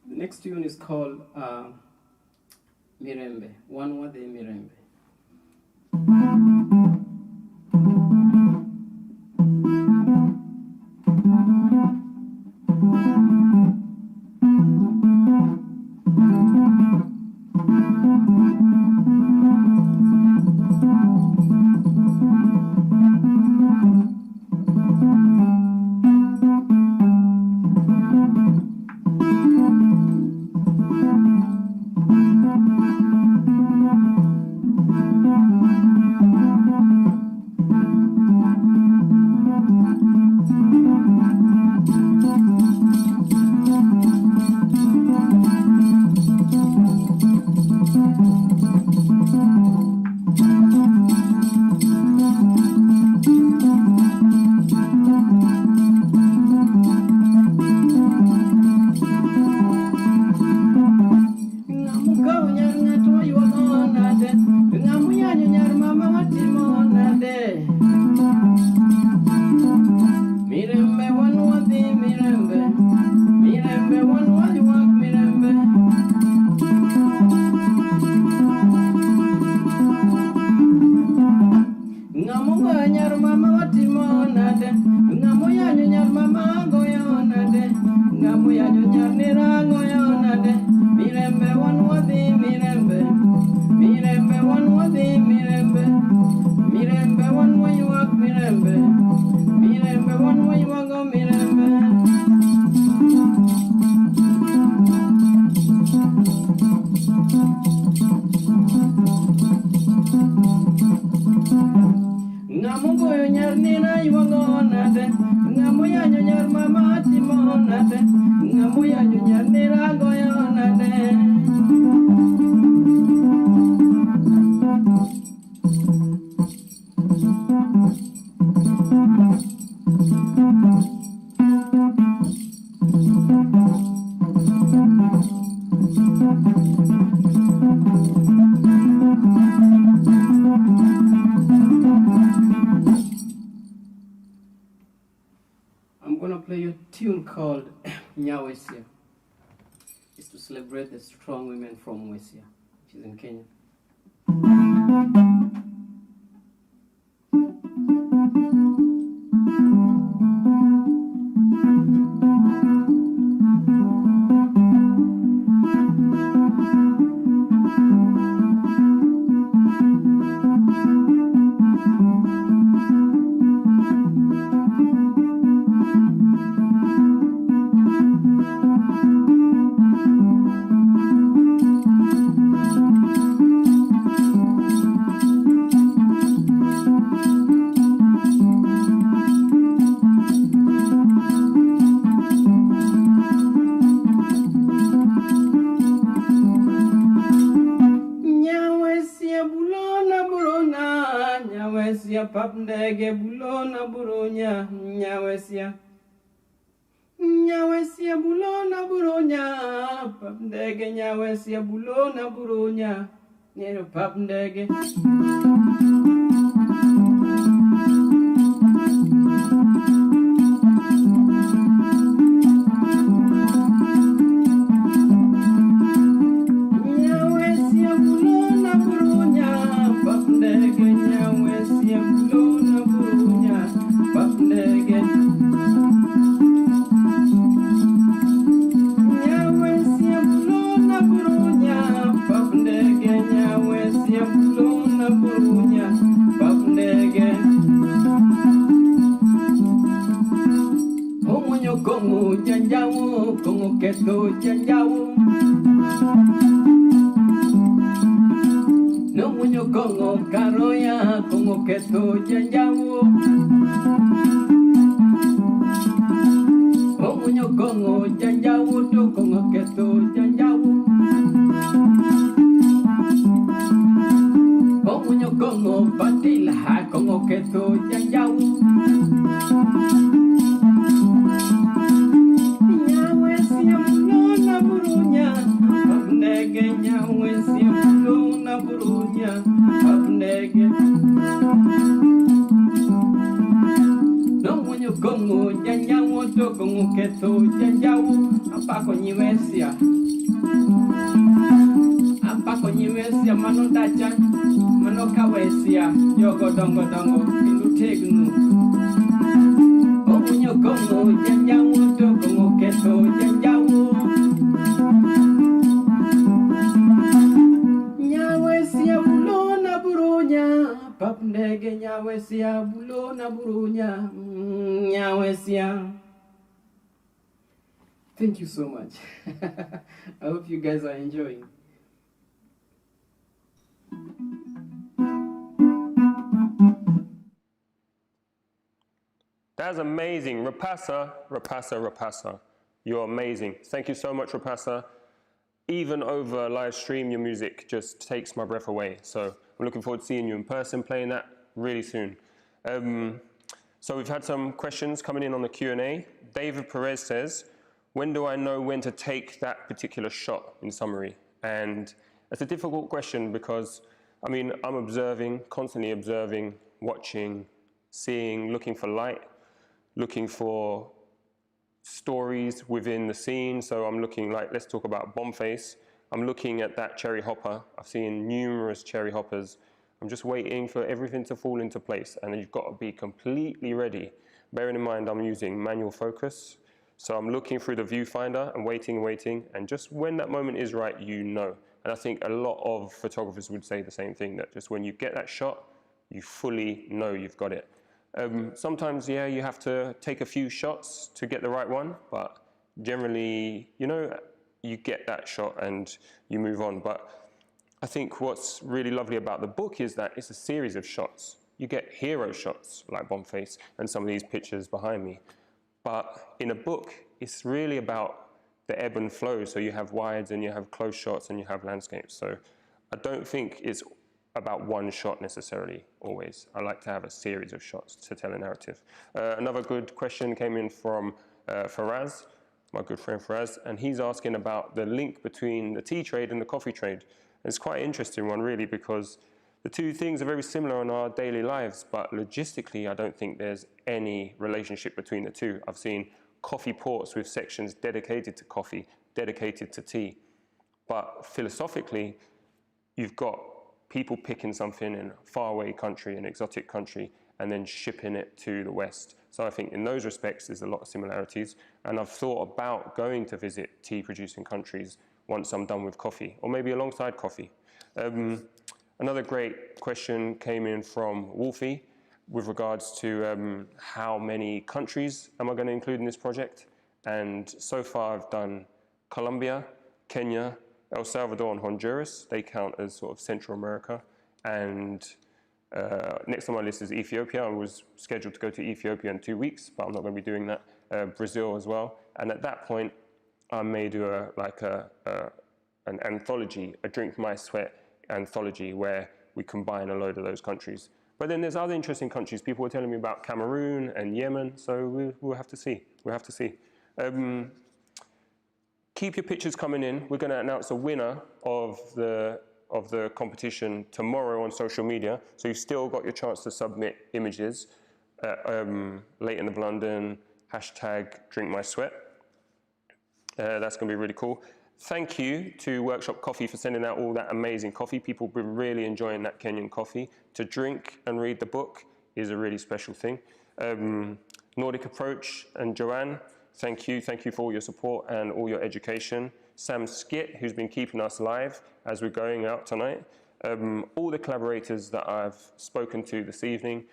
The next tune is called Mirembe, One Wade Mirembe. iwangonate, ngamoya nyonyar mama timonate, ngamoya nyonyar niragoyonate. I'm gonna play you a tune called Nyawesia. It's to celebrate the strong women from Wesia, which is in Kenya. Papndege bulona buronya nyawesia nyawesia bulona buronya papndege nyawesia bulona buronya nero papndege nyawesia bulona buronya papndege nyawesia bulona buronya papndege nyawesia bulona buronya papndege nyawesia bulona buronya papndege omonyo kongo janjawo kongo keto janjawo no muño kongo karoya kongo keto janjawo o muño kongo janjawo to kongo keto janjawo o muño kongo patila kongo keto janjawo nyawesia bulona burunya papndege nyawesia bulona burunya papndege no muño kongo janjawo to kongo keto janjawo apako nyiwesia mano dacha mano kawesia yogo dongo dongo indu tegnu o muño kongo janjawo to kongo keto janjawo nyawesia bulona burunya papndege nyawesia bulona burunya nyawesia. Thank you so much. I hope you guys are enjoying. That's amazing. Rapasa, Rapasa, Rapasa. You're amazing. Thank you so much, Rapasa. Even over live stream, your music just takes my breath away. So I'm looking forward to seeing you in person, playing that really soon. So we've had some questions coming in on the Q&A. David Perez says, when do I know when to take that particular shot, in summary? And it's a difficult question because, I mean, I'm observing, constantly observing, watching, seeing, looking for light, looking for stories within the scene. So I'm looking, like, let's talk about Bombface. I'm looking at that cherry hopper. I've seen numerous cherry hoppers. I'm just waiting for everything to fall into place, and you've got to be completely ready. Bearing in mind I'm using manual focus, so I'm looking through the viewfinder and waiting, and just when that moment is right, you know. And I think a lot of photographers would say the same thing, that just when you get that shot, you fully know you've got it. Sometimes, yeah, you have to take a few shots to get the right one, but generally, you know, you get that shot and you move on. But I think what's really lovely about the book is that it's a series of shots. you get hero shots like Boniface and some of these pictures behind me. But in a book, it's really about the ebb and flow. So you have wides and you have close shots and you have landscapes. So I don't think it's about one shot necessarily, always. I like to have a series of shots to tell a narrative. Another good question came in from Faraz, my good friend Faraz, and he's asking about the link between the tea trade and the coffee trade. It's quite an interesting one, really, because the two things are very similar in our daily lives, but logistically, I don't think there's any relationship between the two. I've seen coffee ports with sections dedicated to coffee, dedicated to tea. But philosophically, you've got people picking something in a faraway country, an exotic country, and then shipping it to the West. So I think in those respects, there's a lot of similarities. And I've thought about going to visit tea-producing countries once I'm done with coffee, or maybe alongside coffee. Another great question came in from Wolfie with regards to how many countries am I going to include in this project. And so far I've done Colombia, Kenya, El Salvador and Honduras. They count as sort of Central America. And next on my list is Ethiopia. I was scheduled to go to Ethiopia in 2 weeks, but I'm not going to be doing that. Brazil as well. And at that point, I may do an anthology, a Drink My Sweat anthology, where we combine a load of those countries. But then there's other interesting countries. People were telling me about Cameroon and Yemen, so we'll have to see. We'll have to see. Keep your pictures coming in. We're going to announce a winner of the competition tomorrow on social media. So you've still got your chance to submit images. Leighton of London, #DrinkMySweat. That's going to be really cool. Thank you to Workshop Coffee for sending out all that amazing coffee. People have been really enjoying that Kenyan coffee. To drink and read the book is a really special thing. Nordic Approach and Joanne, thank you. Thank you for all your support and all your education. Sam Skit, who's been keeping us live as we're going out tonight. All the collaborators that I've spoken to this evening,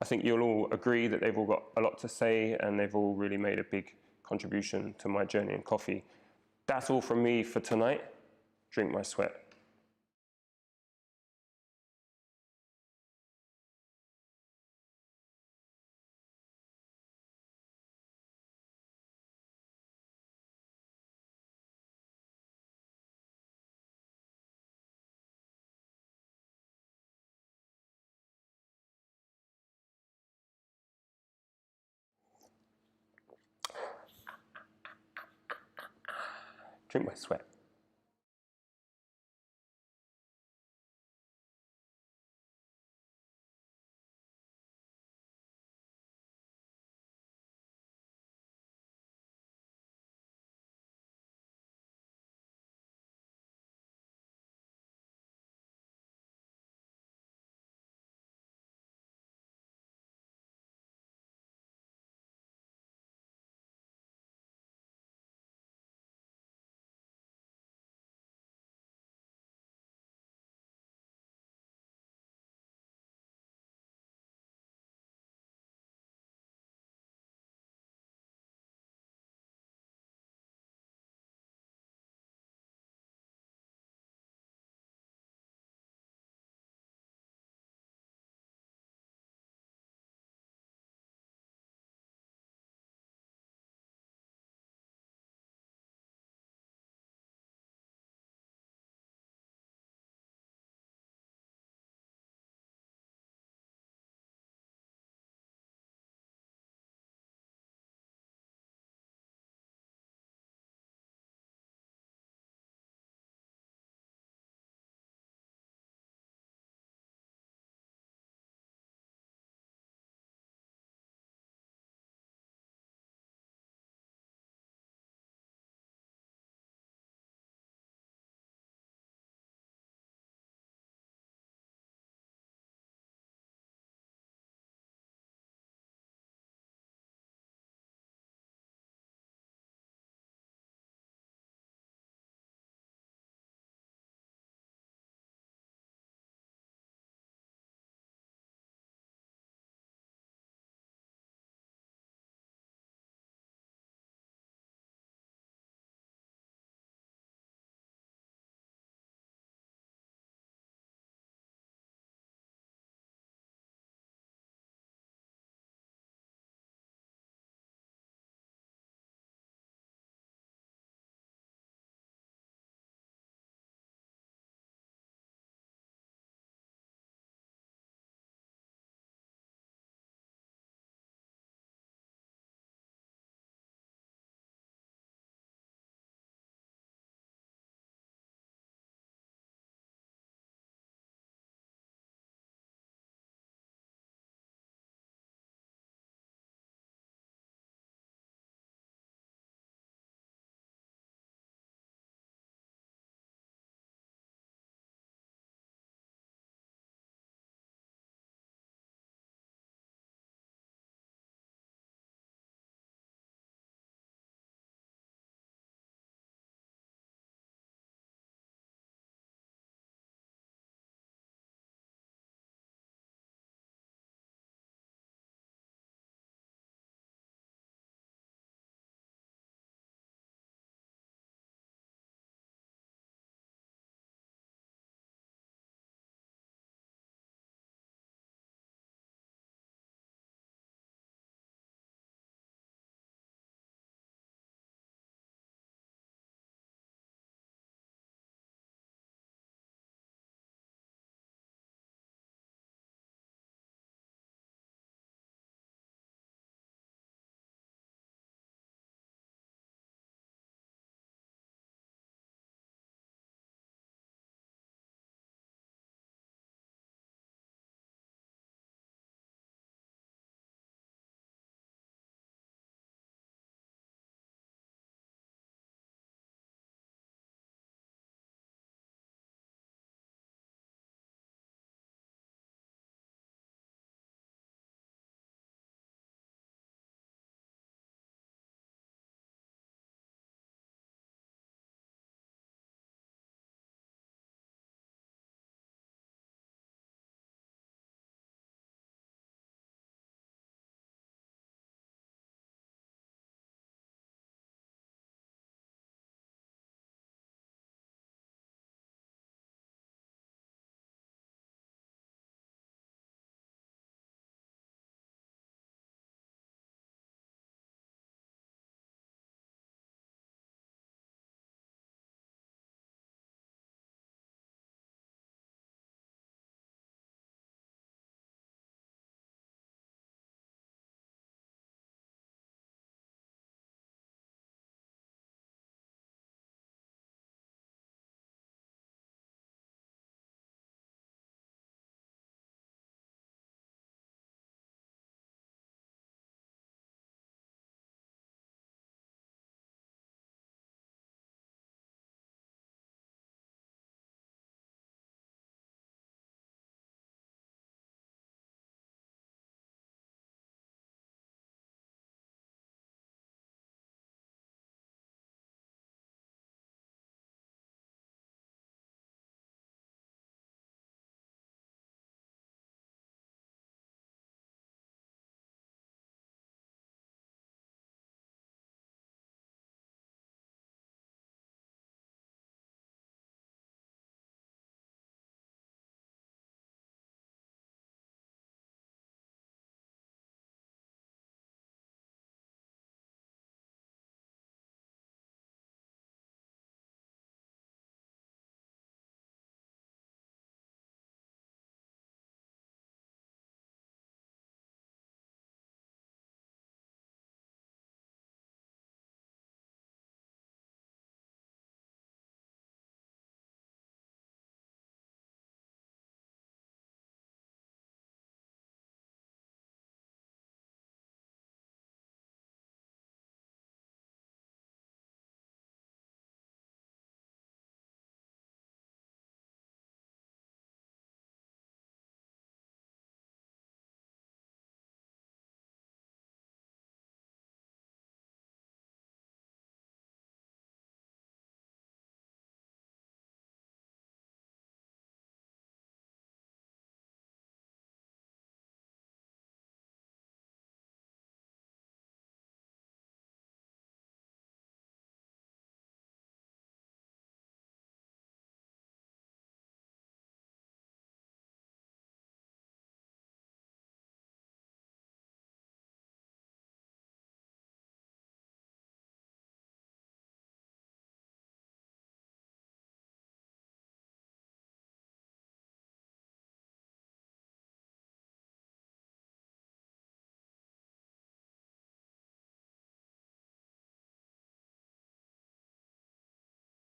I think you'll all agree that they've all got a lot to say and they've all really made a big contribution to my journey in coffee. That's all from me for tonight. Drink my sweat. Drink my sweat.